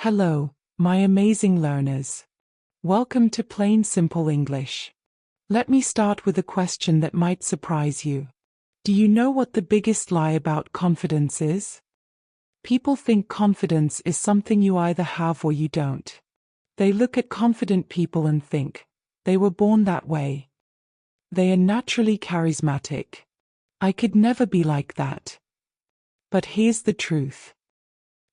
Hello, my amazing learners. Welcome to Plain Simple English. Let me start with a question that might surprise you. Do you know what the biggest lie about confidence is? People think confidence is something you either have or you don't. They look at confident people and think, they were born that way. They are naturally charismatic. I could never be like that. But here's the truth.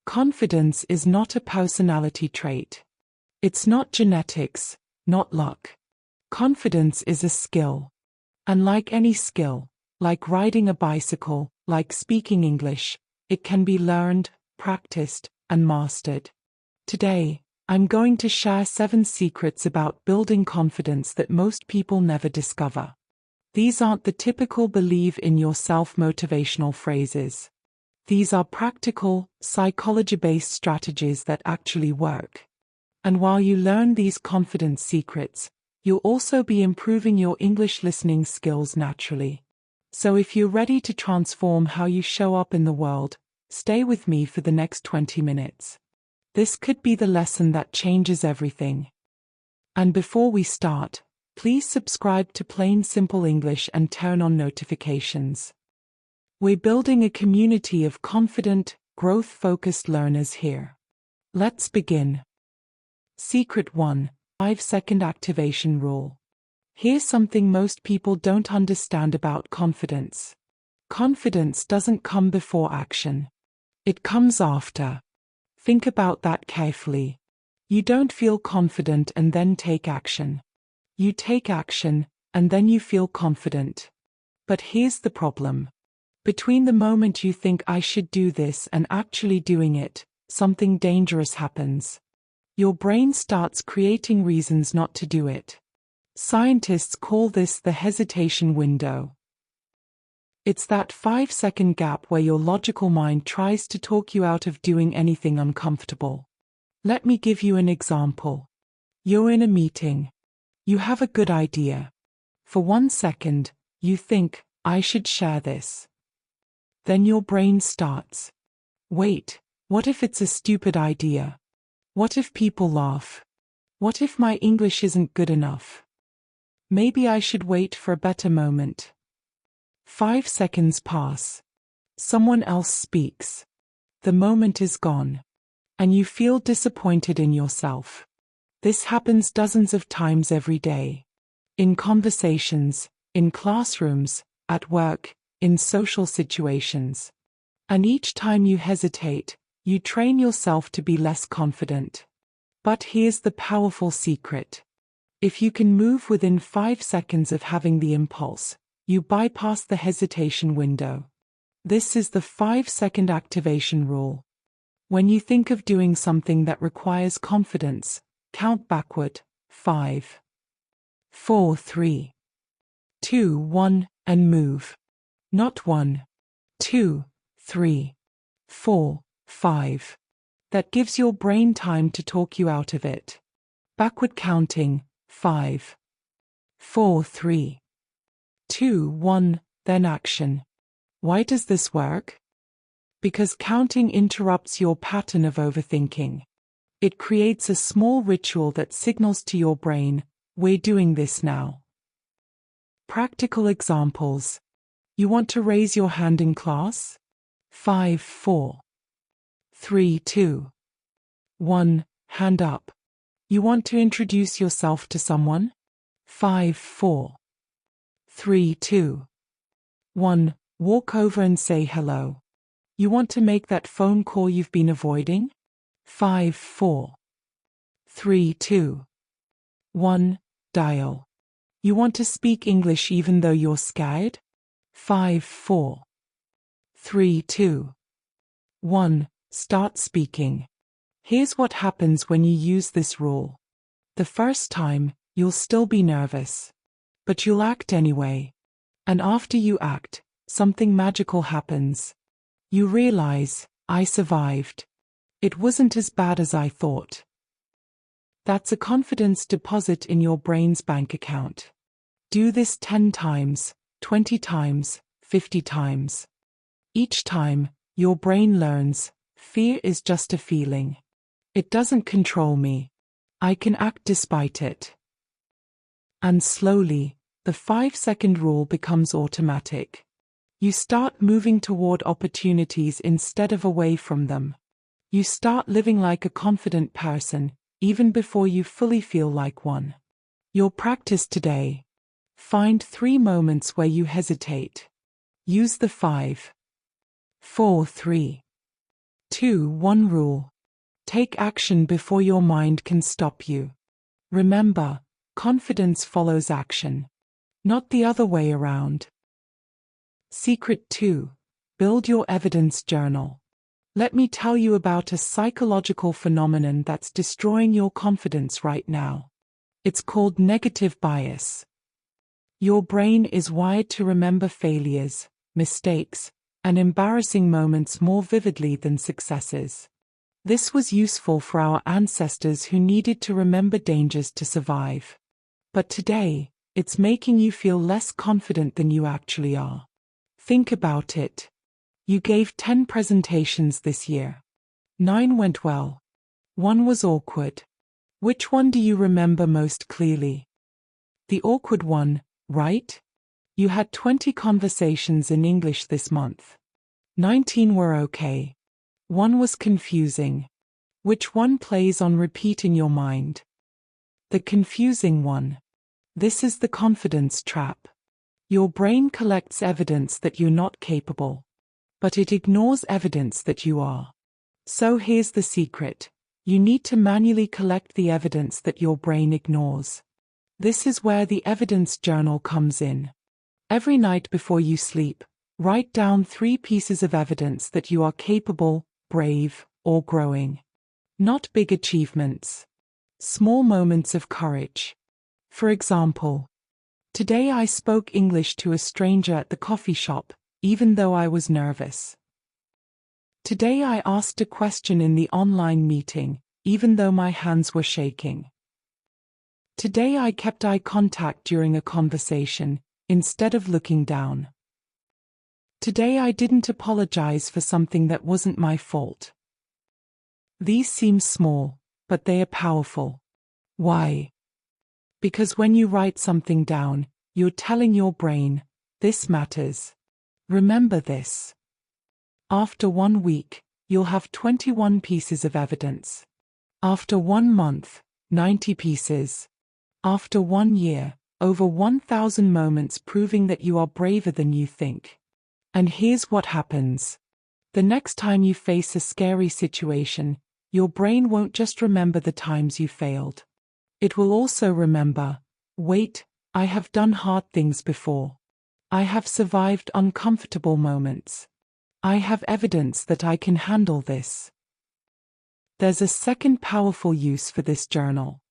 Confidence is not a personality trait. It's not genetics, not luck. Confidence is a skill. And like any skill, like riding a bicycle, like speaking English, it can be learned, practiced, and mastered. Today, I'm going to share 7 secrets about building confidence that most people never discover. These aren't the typical believe in yourself motivational phrases. These are practical, psychology-based strategies that actually work. And while you learn these confidence secrets, you'll also be improving your English listening skills naturally. So if you're ready to transform how you show up in the world, stay with me for the next 20 minutes. This could be the lesson that changes everything. And before we start, please subscribe to Plain Simple English and turn on notifications. We're building a community of confident, growth-focused learners here. Let's begin. Secret 1: 5-second activation rule. Here's something most people don't understand about confidence. Confidence doesn't come before action. It comes after. Think about that carefully. You don't feel confident and then take action. You take action, and then you feel confident. But here's the problem. Between the moment you think I should do this and actually doing it, something dangerous happens. Your brain starts creating reasons not to do it. Scientists call this the hesitation window. It's that 5-second gap where your logical mind tries to talk you out of doing anything uncomfortable. Let me give you an example. You're in a meeting. You have a good idea. For 1 second, you think, I should share this. Then your brain starts. Wait, what if it's a stupid idea? What if people laugh? What if my English isn't good enough? Maybe I should wait for a better moment. 5 seconds pass. Someone else speaks. The moment is gone. And you feel disappointed in yourself. This happens dozens of times every day. In conversations, in classrooms, at work, in social situations. And each time you hesitate, you train yourself to be less confident. But here's the powerful secret. If you can move within 5 seconds of having the impulse, you bypass the hesitation window. This is the 5-second activation rule. When you think of doing something that requires confidence, count backward, 5, 4, 3, 2, 1, and move. Not 1, 2, 3, 4, 5. That gives your brain time to talk you out of it. Backward counting, 5, 4, 3, 2, 1, then action. Why does this work? Because counting interrupts your pattern of overthinking. It creates a small ritual that signals to your brain, we're doing this now. Practical examples. You want to raise your hand in class? 5, 4, 3, 2, 1, hand up. You want to introduce yourself to someone? 5, 4, 3, 2, 1, walk over and say hello. You want to make that phone call you've been avoiding? 5, 4, 3, 2, 1, dial. You want to speak English even though you're scared? 5, 4, 3, 2, 1, start speaking. Here's what happens when you use this rule. The first time, you'll still be nervous. But you'll act anyway. And after you act, something magical happens. You realize, I survived. It wasn't as bad as I thought. That's a confidence deposit in your brain's bank account. Do this 10 times, 20 times, 50 times. Each time, your brain learns, fear is just a feeling. It doesn't control me. I can act despite it. And slowly, the 5-second rule becomes automatic. You start moving toward opportunities instead of away from them. You start living like a confident person, even before you fully feel like one. Your practice today. Find 3 moments where you hesitate. Use the 5, 4, 3, 2, 1 rule. Take action before your mind can stop you. Remember, confidence follows action, not the other way around. Secret 2. Build your evidence journal. Let me tell you about a psychological phenomenon that's destroying your confidence right now. It's called negative bias. Your brain is wired to remember failures, mistakes, and embarrassing moments more vividly than successes. This was useful for our ancestors who needed to remember dangers to survive. But today, it's making you feel less confident than you actually are. Think about it. You gave 10 presentations this year. 9 went well. 1 was awkward. Which one do you remember most clearly? The awkward one, right? You had 20 conversations in English this month. 19 were okay. 1 was confusing. Which one plays on repeat in your mind? The confusing one. This is the confidence trap. Your brain collects evidence that you're not capable, but it ignores evidence that you are. So here's the secret. You need to manually collect the evidence that your brain ignores. This is where the evidence journal comes in. Every night before you sleep, write down 3 pieces of evidence that you are capable, brave, or growing. Not big achievements. Small moments of courage. For example, today I spoke English to a stranger at the coffee shop, even though I was nervous. Today I asked a question in the online meeting, even though my hands were shaking. Today I kept eye contact during a conversation, instead of looking down. Today I didn't apologize for something that wasn't my fault. These seem small, but they are powerful. Why? Because when you write something down, you're telling your brain, this matters. Remember this. After 1 week, you'll have 21 pieces of evidence. After 1 month, 90 pieces. After 1 year, over 1,000 moments proving that you are braver than you think. And here's what happens. The next time you face a scary situation, your brain won't just remember the times you failed. It will also remember, wait, I have done hard things before. I have survived uncomfortable moments. I have evidence that I can handle this. There's a second powerful use for this journal.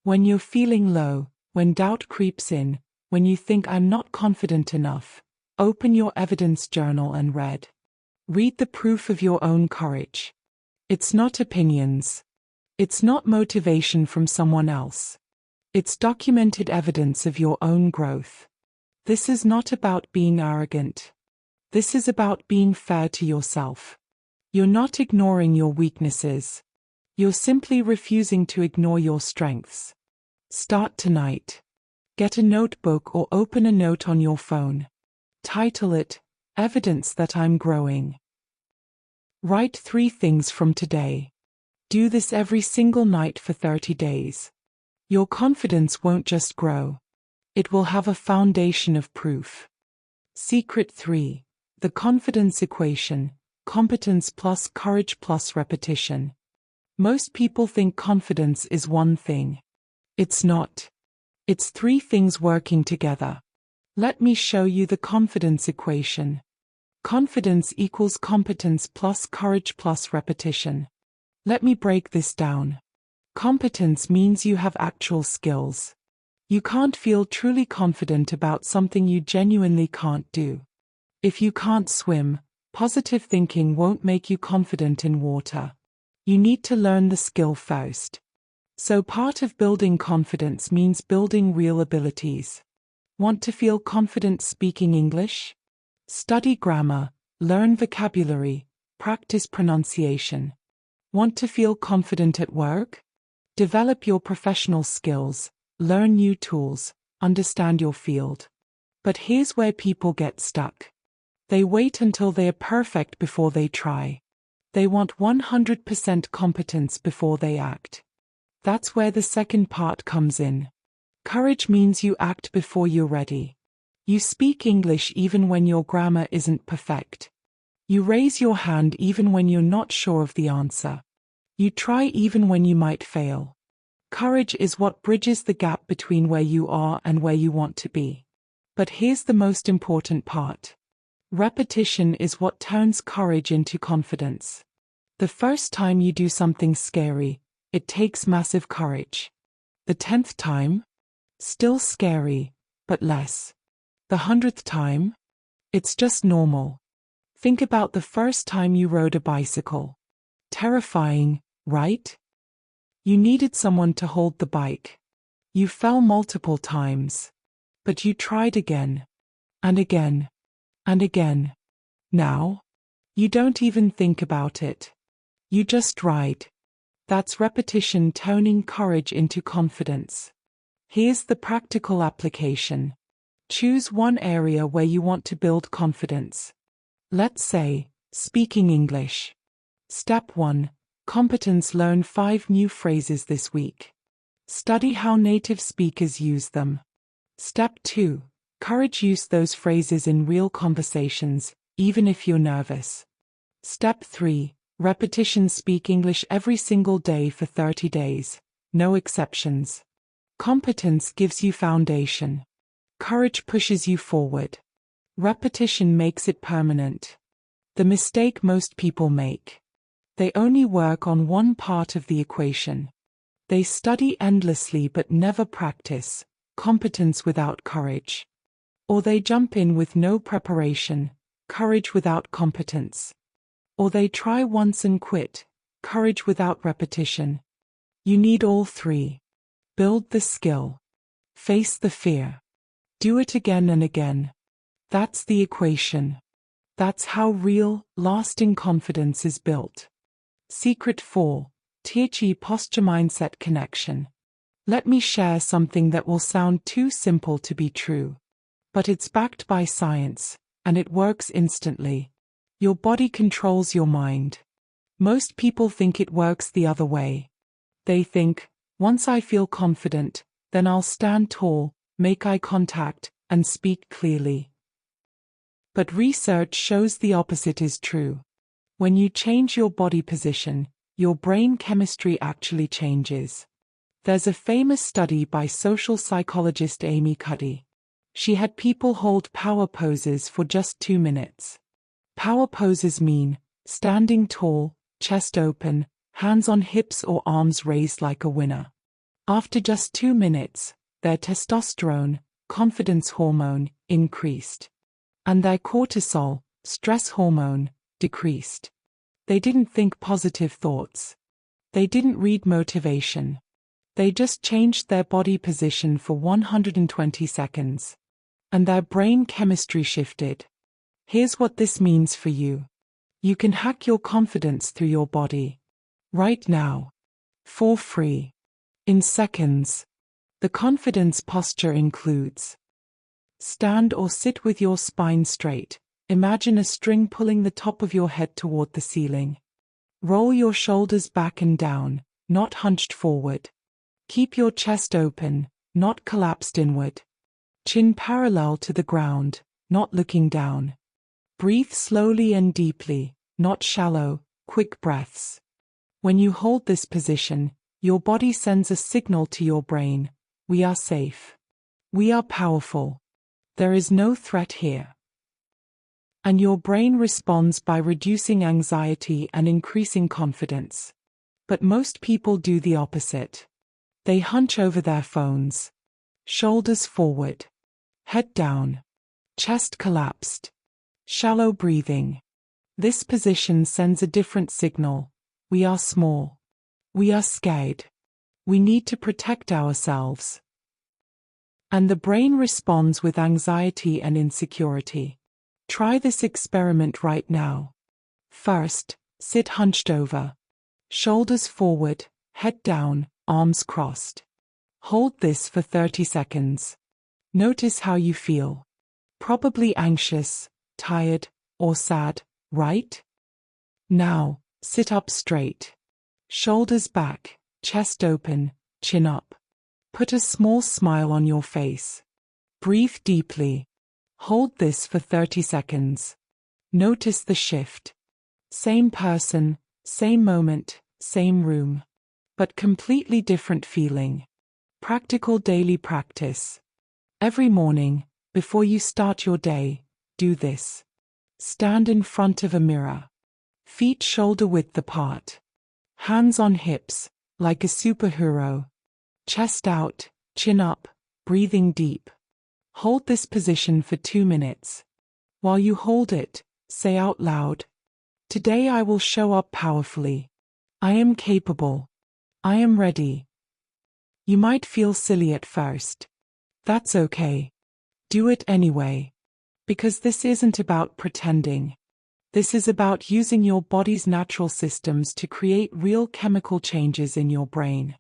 When you're feeling low, when doubt creeps in, when you think I'm not confident enough, open your evidence journal and read the proof of your own courage. It's not opinions. It's not motivation from someone else. It's documented evidence of your own growth. This is not about being arrogant. This is about being fair to yourself. You're not ignoring your weaknesses. You're simply refusing to ignore your strengths. Start tonight. Get a notebook or open a note on your phone. Title it, Evidence That I'm Growing. Write 3 things from today. Do this every single night for 30 days. Your confidence won't just grow. It will have a foundation of proof. Secret 3. The confidence equation, competence plus courage plus repetition. Most people think confidence is one thing. It's not. It's 3 things working together. Let me show you the confidence equation. Confidence equals competence plus courage plus repetition. Let me break this down. Competence means you have actual skills. You can't feel truly confident about something you genuinely can't do. If you can't swim, positive thinking won't make you confident in water. You need to learn the skill first. So part of building confidence means building real abilities. Want to feel confident speaking English? Study grammar, learn vocabulary, practice pronunciation. Want to feel confident at work? Develop your professional skills, learn new tools, understand your field. But here's where people get stuck. They wait until they are perfect before they try. They want 100% competence before they act. That's where the second part comes in. Courage means you act before you're ready. You speak English even when your grammar isn't perfect. You raise your hand even when you're not sure of the answer. You try even when you might fail. Courage is what bridges the gap between where you are and where you want to be. But here's the most important part. Repetition is what turns courage into confidence. The first time you do something scary, it takes massive courage. The 10th time? Still scary, but less. The 100th time? It's just normal. Think about the first time you rode a bicycle. Terrifying, right? You needed someone to hold the bike. You fell multiple times. But you tried again. And again. And again. Now? You don't even think about it. You just ride. That's repetition turning courage into confidence. Here's the practical application. Choose one area where you want to build confidence. Let's say, speaking English. Step 1. Competence. Learn 5 new phrases this week. Study how native speakers use them. Step 2. Courage. Use those phrases in real conversations, even if you're nervous. Step 3. Repetition. Speak English every single day for 30 days. No exceptions. Competence gives you foundation. Courage pushes you forward. Repetition makes it permanent. The mistake most people make. They only work on one part of the equation. They study endlessly but never practice. Competence without courage. Or they jump in with no preparation, courage without competence. Or they try once and quit, courage without repetition. You need all 3. Build the skill. Face the fear. Do it again and again. That's the equation. That's how real, lasting confidence is built. Secret 4. THE Posture Mindset Connection. Let me share something that will sound too simple to be true. But it's backed by science, and it works instantly. Your body controls your mind. Most people think it works the other way. They think, once I feel confident, then I'll stand tall, make eye contact, and speak clearly. But research shows the opposite is true. When you change your body position, your brain chemistry actually changes. There's a famous study by social psychologist Amy Cuddy. She had people hold power poses for just 2 minutes. Power poses mean standing tall, chest open, hands on hips or arms raised like a winner. After just 2 minutes, their testosterone, confidence hormone, increased. And their cortisol, stress hormone, decreased. They didn't think positive thoughts. They didn't read motivation. They just changed their body position for 120 seconds. And their brain chemistry shifted. Here's what this means for you. You can hack your confidence through your body. Right now. For free. In seconds. The confidence posture includes: stand or sit with your spine straight. Imagine a string pulling the top of your head toward the ceiling. Roll your shoulders back and down, not hunched forward. Keep your chest open, not collapsed inward. Chin parallel to the ground, not looking down. Breathe slowly and deeply, not shallow, quick breaths. When you hold this position, your body sends a signal to your brain: we are safe. We are powerful. There is no threat here. And your brain responds by reducing anxiety and increasing confidence. But most people do the opposite. They hunch over their phones. Shoulders forward. Head down. Chest collapsed. Shallow breathing. This position sends a different signal: we are small. We are scared. We need to protect ourselves. And the brain responds with anxiety and insecurity. Try this experiment right now. First, sit hunched over. Shoulders forward, head down, arms crossed. Hold this for 30 seconds. Notice how you feel. Probably anxious, tired, or sad, right? Now, sit up straight. Shoulders back, chest open, chin up. Put a small smile on your face. Breathe deeply. Hold this for 30 seconds. Notice the shift. Same person, same moment, same room. But completely different feeling. Practical daily practice. Every morning, before you start your day, do this. Stand in front of a mirror. Feet shoulder width apart. Hands on hips, like a superhero. Chest out, chin up, breathing deep. Hold this position for 2 minutes. While you hold it, say out loud, "Today I will show up powerfully. I am capable. I am ready." You might feel silly at first. That's okay. Do it anyway. Because this isn't about pretending. This is about using your body's natural systems to create real chemical changes in your brain.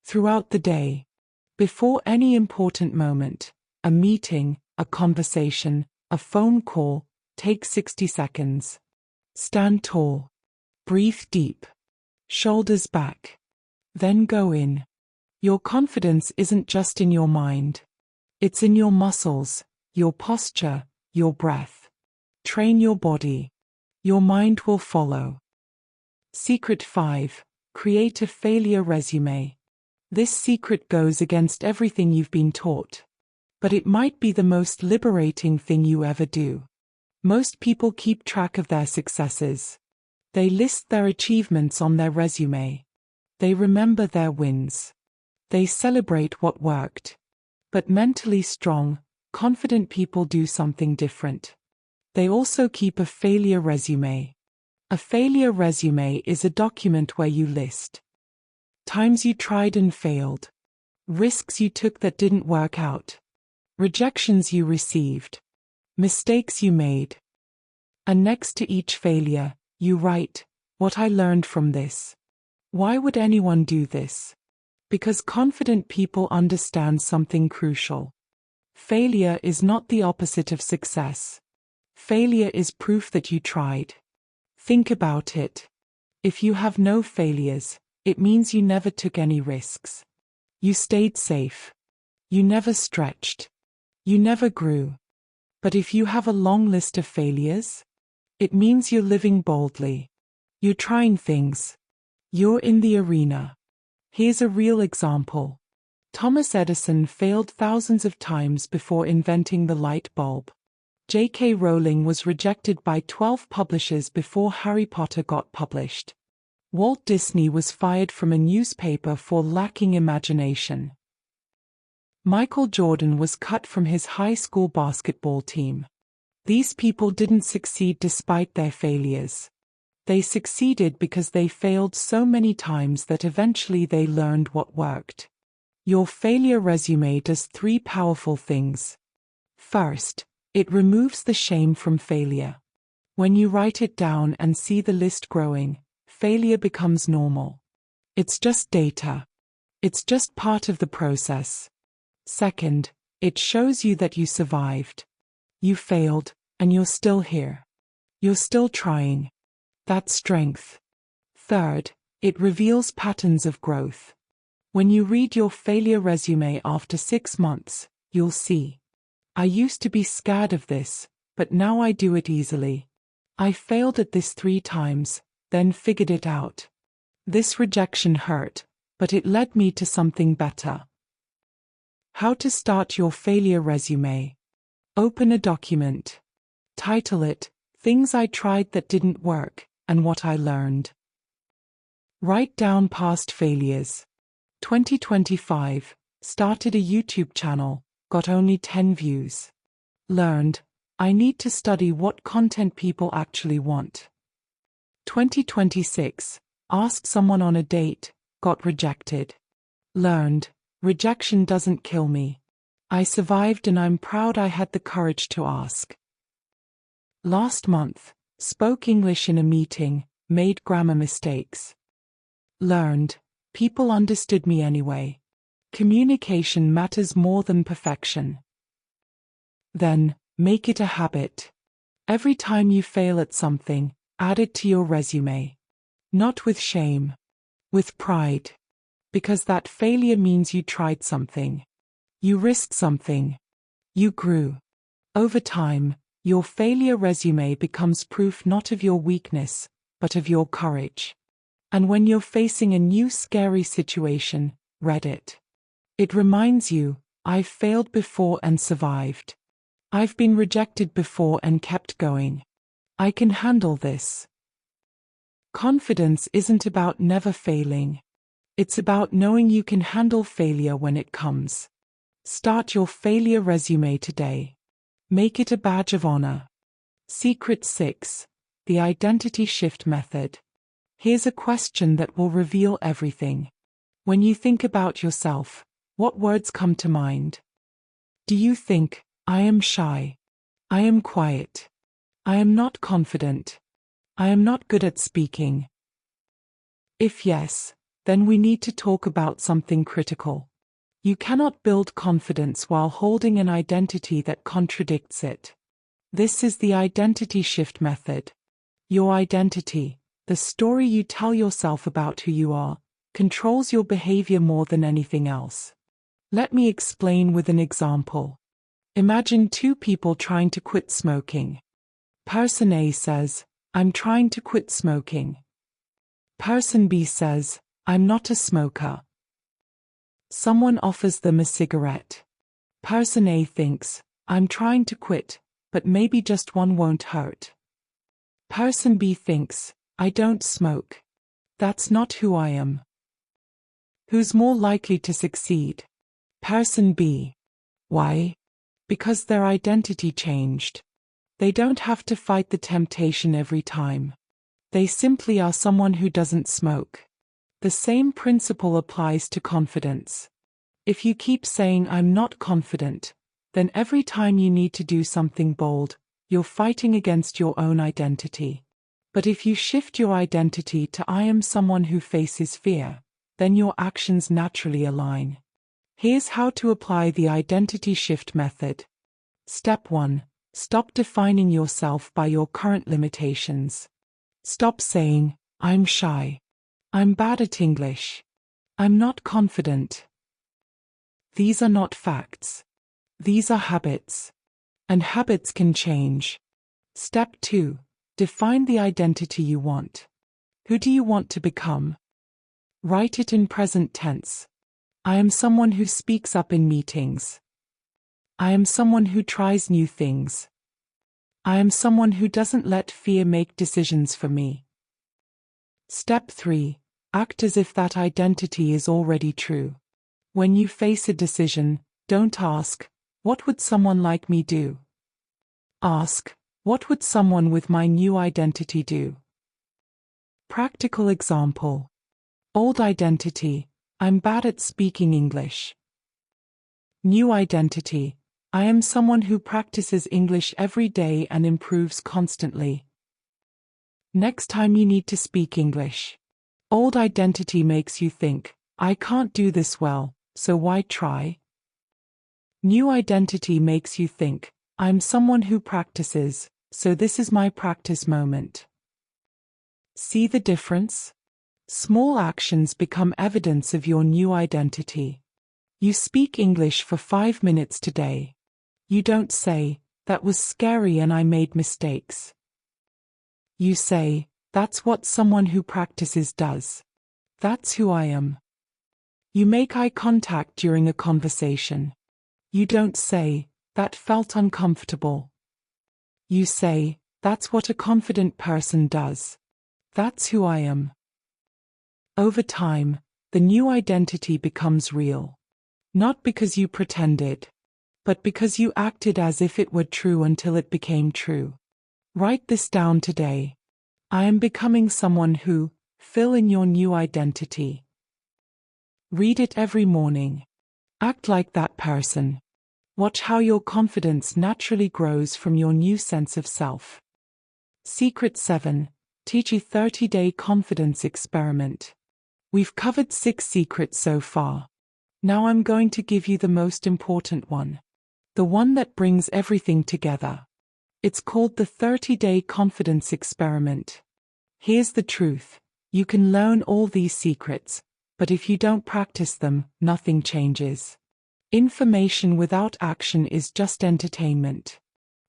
Throughout the day. Before any important moment, a meeting, a conversation, a phone call, take 60 seconds. Stand tall. Breathe deep. Shoulders back. Then go in. Your confidence isn't just in your mind. It's in your muscles, your posture, your breath. Train your body. Your mind will follow. Secret 5. Create a failure resume. This secret goes against everything you've been taught. But it might be the most liberating thing you ever do. Most people keep track of their successes. They list their achievements on their resume. They remember their wins. They celebrate what worked. But mentally strong, confident people do something different. They also keep a failure resume. A failure resume is a document where you list times you tried and failed, risks you took that didn't work out, rejections you received, mistakes you made. And next to each failure, you write, "What I learned from this." Why would anyone do this? Because confident people understand something crucial. Failure is not the opposite of success. Failure is proof that you tried. Think about it. If you have no failures, it means you never took any risks. You stayed safe. You never stretched. You never grew. But if you have a long list of failures, it means you're living boldly. You're trying things. You're in the arena. Here's a real example. Thomas Edison failed thousands of times before inventing the light bulb. J.K. Rowling was rejected by 12 publishers before Harry Potter got published. Walt Disney was fired from a newspaper for lacking imagination. Michael Jordan was cut from his high school basketball team. These people didn't succeed despite their failures. They succeeded because they failed so many times that eventually they learned what worked. Your failure resume does 3 powerful things. First, it removes the shame from failure. When you write it down and see the list growing, failure becomes normal. It's just data. It's just part of the process. Second, it shows you that you survived. You failed, and you're still here. You're still trying. That's strength. Third, it reveals patterns of growth. When you read your failure resume after 6 months, you'll see. I used to be scared of this, but now I do it easily. I failed at this 3 times, then figured it out. This rejection hurt, but it led me to something better. How to start your failure resume. Open a document. Title it, "Things I Tried That Didn't Work, and What I Learned." Write down past failures. 2025, started a YouTube channel, got only 10 views. Learned, I need to study what content people actually want. 2026, asked someone on a date, got rejected. Learned, rejection doesn't kill me. I survived and I'm proud I had the courage to ask. Last month, spoke English in a meeting, made grammar mistakes. Learned, people understood me anyway. Communication matters more than perfection. Then, make it a habit. Every time you fail at something, add it to your resume. Not with shame. With pride. Because that failure means you tried something. You risked something. You grew. Over time, your failure resume becomes proof not of your weakness, but of your courage. And when you're facing a new scary situation, read it. It reminds you, I've failed before and survived. I've been rejected before and kept going. I can handle this. Confidence isn't about never failing. It's about knowing you can handle failure when it comes. Start your failure resume today. Make it a badge of honor. Secret 6. The Identity Shift Method. Here's a question that will reveal everything. When you think about yourself, what words come to mind? Do you think, I am shy? I am quiet. I am not confident. I am not good at speaking. If yes, then we need to talk about something critical. You cannot build confidence while holding an identity that contradicts it. This is the Identity Shift Method. Your identity, the story you tell yourself about who you are, controls your behavior more than anything else. Let me explain with an example. Imagine two people trying to quit smoking. Person A says, I'm trying to quit smoking. Person B says, I'm not a smoker. Someone offers them a cigarette. Person A thinks, I'm trying to quit, but maybe just one won't hurt. Person B thinks, I don't smoke. That's not who I am. Who's more likely to succeed? Person B. Why? Because their identity changed. They don't have to fight the temptation every time. They simply are someone who doesn't smoke. The same principle applies to confidence. If you keep saying I'm not confident, then every time you need to do something bold, you're fighting against your own identity. But if you shift your identity to I am someone who faces fear, then your actions naturally align. Here's how to apply the Identity Shift Method. Step 1. Stop defining yourself by your current limitations. Stop saying, I'm shy. I'm bad at English. I'm not confident. These are not facts. These are habits. And habits can change. Step 2. Define the identity you want. Who do you want to become? Write it in present tense. I am someone who speaks up in meetings. I am someone who tries new things. I am someone who doesn't let fear make decisions for me. Step 3. Act as if that identity is already true. When you face a decision, don't ask, what would someone like me do? Ask, what would someone with my new identity do? Practical example. Old identity, I'm bad at speaking English. New identity, I am someone who practices English every day and improves constantly. Next time you need to speak English. Old identity makes you think, I can't do this well, so why try? New identity makes you think, I'm someone who practices, so this is my practice moment. See the difference? Small actions become evidence of your new identity. You speak English for 5 minutes today. You don't say, that was scary and I made mistakes. You say, that's what someone who practices does. That's who I am. You make eye contact during a conversation. You don't say, that felt uncomfortable. You say, that's what a confident person does. That's who I am. Over time, the new identity becomes real. Not because you pretended, but because you acted as if it were true until it became true. Write this down today. I am becoming someone who, fill in your new identity. Read it every morning. Act like that person. Watch how your confidence naturally grows from your new sense of self. Secret 7. Teach a 30-day confidence experiment. We've covered 6 secrets so far. Now I'm going to give you the most important one. The one that brings everything together. It's called the 30-day confidence experiment. Here's the truth. You can learn all these secrets, but if you don't practice them, nothing changes. Information without action is just entertainment.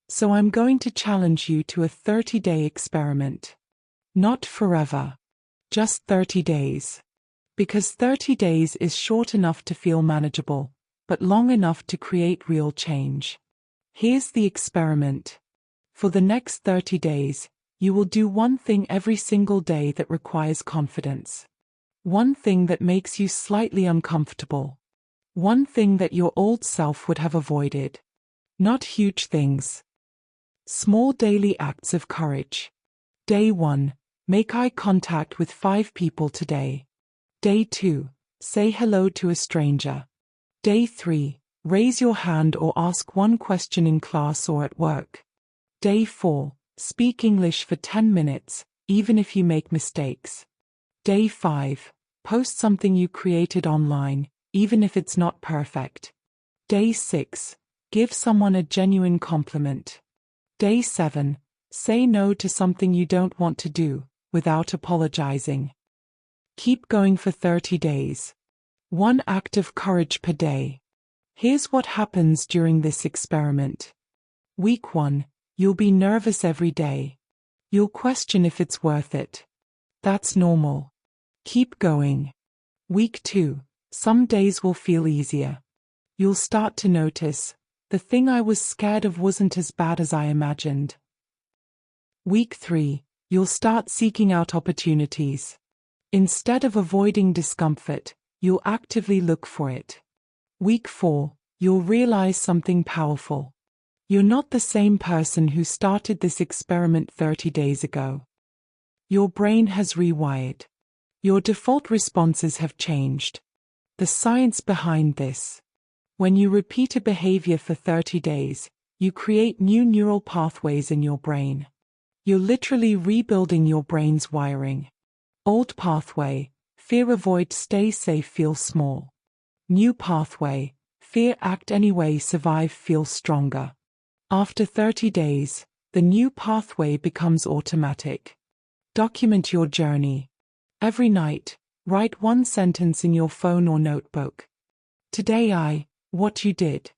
So I'm going to challenge you to a 30-day experiment. Not forever. Just 30 days. Because 30 days is short enough to feel manageable, but long enough to create real change. Here's the experiment. For the next 30 days, you will do one thing every single day that requires confidence. One thing that makes you slightly uncomfortable. One thing that your old self would have avoided. Not huge things. Small daily acts of courage. Day 1. Make eye contact with 5 people today. Day 2. Say hello to a stranger. Day 3. Raise your hand or ask one question in class or at work. Day 4. Speak English for 10 minutes, even if you make mistakes. Day 5. Post something you created online, even if it's not perfect. Day 6. Give someone a genuine compliment. Day 7. Say no to something you don't want to do, without apologizing. Keep going for 30 days. 1 act of courage per day. Here's what happens during this experiment. Week 1. You'll be nervous every day. You'll question if it's worth it. That's normal. Keep going. Week 2. Some days will feel easier. You'll start to notice, the thing I was scared of wasn't as bad as I imagined. Week 3. You'll start seeking out opportunities. Instead of avoiding discomfort, you'll actively look for it. Week 4. You'll realize something powerful. You're not the same person who started this experiment 30 days ago. Your brain has rewired. Your default responses have changed. The science behind this. When you repeat a behavior for 30 days, you create new neural pathways in your brain. You're literally rebuilding your brain's wiring. Old pathway, fear avoid stay safe feel small. New pathway, fear act anyway survive feel stronger. After 30 days, the new pathway becomes automatic. Document your journey. Every night, write 1 sentence in your phone or notebook. Today what you did.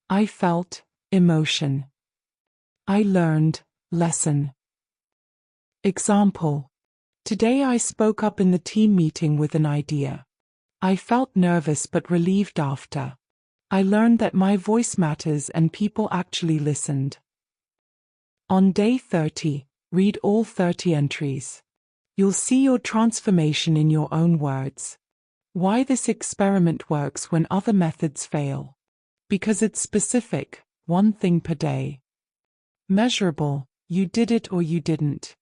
I felt, emotion. I learned, lesson. Example. Today I spoke up in the team meeting with an idea. I felt nervous but relieved after. I learned that my voice matters and people actually listened. On day 30, read all 30 entries. You'll see your transformation in your own words. Why this experiment works when other methods fail. Because it's specific, 1 thing per day. Measurable, you did it or you didn't.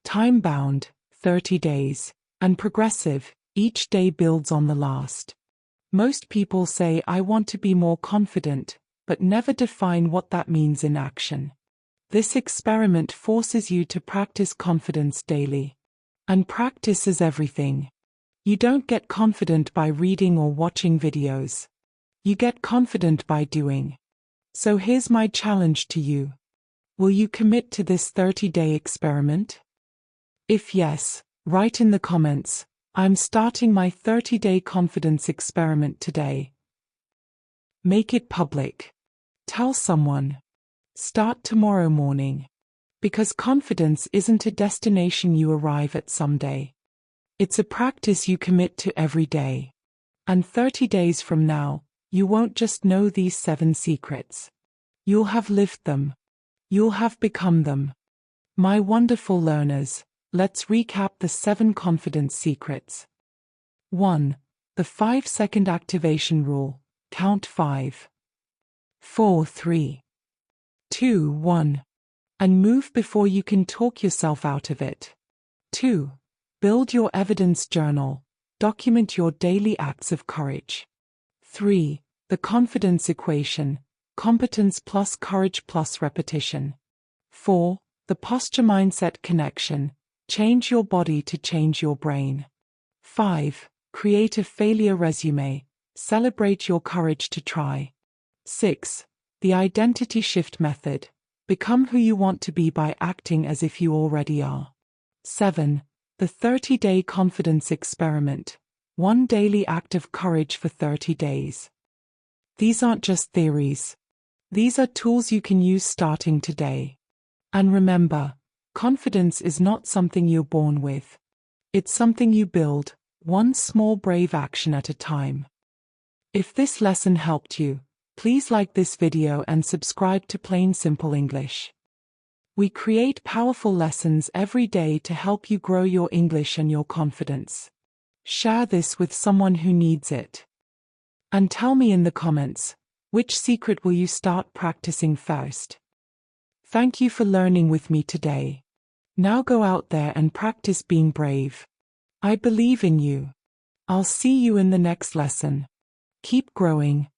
Time-bound, 30 days, and progressive, each day builds on the last. Most people say I want to be more confident, but never define what that means in action. This experiment forces you to practice confidence daily. And practice is everything. You don't get confident by reading or watching videos. You get confident by doing. So here's my challenge to you. Will you commit to this 30-day experiment? If yes, write in the comments, I'm starting my 30-day confidence experiment today. Make it public. Tell someone. Start tomorrow morning. Because confidence isn't a destination you arrive at someday. It's a practice you commit to every day. And 30 days from now, you won't just know these 7 secrets. You'll have lived them. You'll have become them. My wonderful learners, let's recap the 7 confidence secrets. 1. The 5-second activation rule. Count 5. 4, 3, 2, 1. And move before you can talk yourself out of it. 2. Build your evidence journal. Document your daily acts of courage. 3. The confidence equation. Competence plus courage plus repetition. 4. The posture mindset connection. Change your body to change your brain. 5. Create a failure resume. Celebrate your courage to try. 6. The identity shift method. Become who you want to be by acting as if you already are. 7. The 30-day confidence experiment. One daily act of courage for 30 days. These aren't just theories. These are tools you can use starting today. And remember, confidence is not something you're born with. It's something you build, one small brave action at a time. If this lesson helped you, please like this video and subscribe to Plain Simple English. We create powerful lessons every day to help you grow your English and your confidence. Share this with someone who needs it. And tell me in the comments, which secret will you start practicing first? Thank you for learning with me today. Now go out there and practice being brave. I believe in you. I'll see you in the next lesson. Keep growing,